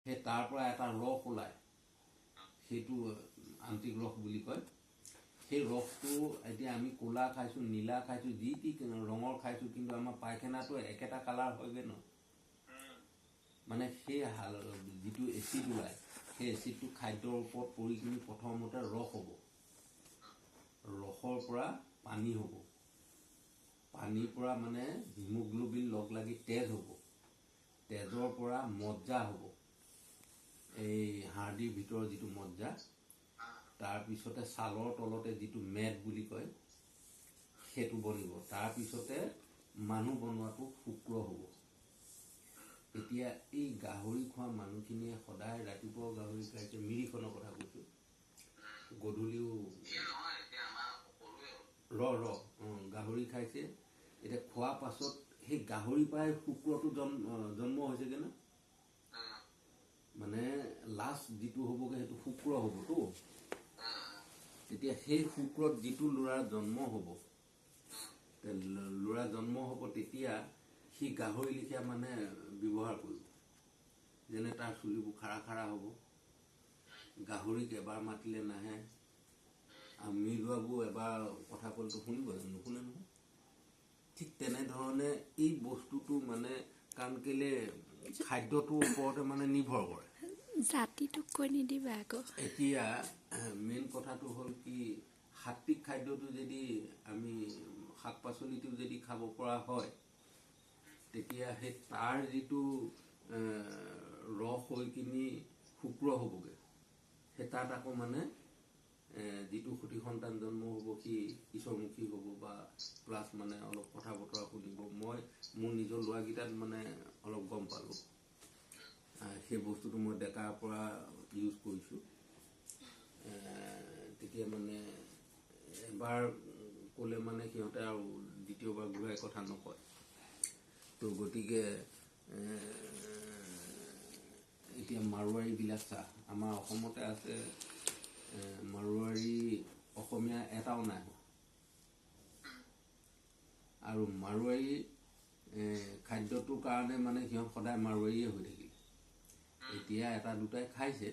সেই তাৰ পৰা এটা ৰস ওলায়, সেইটো আন্তিক ৰস বুলি কয়। সেই ৰসটো এতিয়া আমি ক'লা খাইছোঁ, নীলা খাইছোঁ, যি টি ৰঙৰ খাইছোঁ, কিন্তু আমাৰ পায়খানাটো একেটা কালাৰ হয়গৈ ন। মানে সেই যিটো এচিড ওলায়, সেই এচিডটো খাদ্যৰ ওপৰত পৰি কিনি প্ৰথমতে ৰস হ'ব, ৰসৰ পৰা পানী হ'ব, পানীৰ পৰা মানে হিমোগ্ল'বিন লগ লাগি তেজ হ'ব, তেজৰ পৰা মজ্জা হ'ব, এই হাৰ্দিৰ ভিতৰৰ যিটো মজ্জা, তাৰপিছতে ছালৰ তলতে যিটো মেদ বুলি কয় সেইটো বনিব, তাৰপিছতে মানুহ বনোৱাটো শুক্ৰ হ'ব। এতিয়া এই গাহৰি খোৱা মানুহখিনিয়ে সদায় ৰাতিপুৱাও গাহৰি খাইছে, মিৰিখনৰ কথা কৈছোঁ, গধূলিও গাহৰি খাইছে। এতিয়া খোৱাৰ পাছত সেই গাহৰিৰ পৰাই শুক্ৰটো জন্ম হৈছেগৈ ন, মানে লাষ্ট যিটো হ'বগৈ সেইটো শুক্ৰ হ'বতো। তেতিয়া সেই শুক্ৰত যিটো ল'ৰাৰ জন্ম হ'ব, ল'ৰা জন্ম হ'ব, তেতিয়া সি গাহৰি লিখীয়া মানে ব্যৱহাৰ কৰিব। যেনে তাৰ চুলিবোৰ খাৰা খাৰা হ'ব, গাহৰিক এবাৰ মাতিলে নাহে, আৰু মিলোৱাবোৰ এবাৰ কথা ক'লেতো শুনিব জানো, নুশুনে নহয়। ঠিক তেনেধৰণে এই বস্তুটো মানে কাৰণ কেলে খাদ্যটোৰ ওপৰতে মানে নিৰ্ভৰ কৰে। জাতিটোক কৈ নিদিবা আকৌ। এতিয়া মেইন কথাটো হ'ল কি, সাত্বিক খাদ্যটো যদি আমি শাক পাচলিটো যদি খাব পৰা হয়, তেতিয়া সেই তাৰ যিটো ৰস হৈ কিনি শুক্ৰ হ'বগৈ, সেই তাত আকৌ মানে যিটো সতি সন্তান জন্ম হ'ব সি ঈশ্বৰমুখী হ'ব, বা প্লাছ মানে অলপ কথা বতৰা শুনিব। মই মোৰ নিজৰ ল'ৰাকেইটাত মানে অলপ গম পালোঁ, সেই বস্তুটো মই ডেকাৰ পৰা ইউজ কৰিছোঁ। তেতিয়া মানে এবাৰ ক'লে মানে সিহঁতে আৰু দ্বিতীয়বাৰ ঘূৰাই কথা নকয়। তো গতিকে এতিয়া মাৰোৱাৰীবিলাক চাহ আমাৰ অসমতে আছে, মাৰোৱাৰী অসমীয়া এটাও নাই, আৰু মাৰোৱাৰী খাদ্যটোৰ কাৰণে মানে সিহঁত সদায় মাৰোৱাৰীয়ে হৈ থাকিল। এতিয়া এটা দুটাই খাইছে,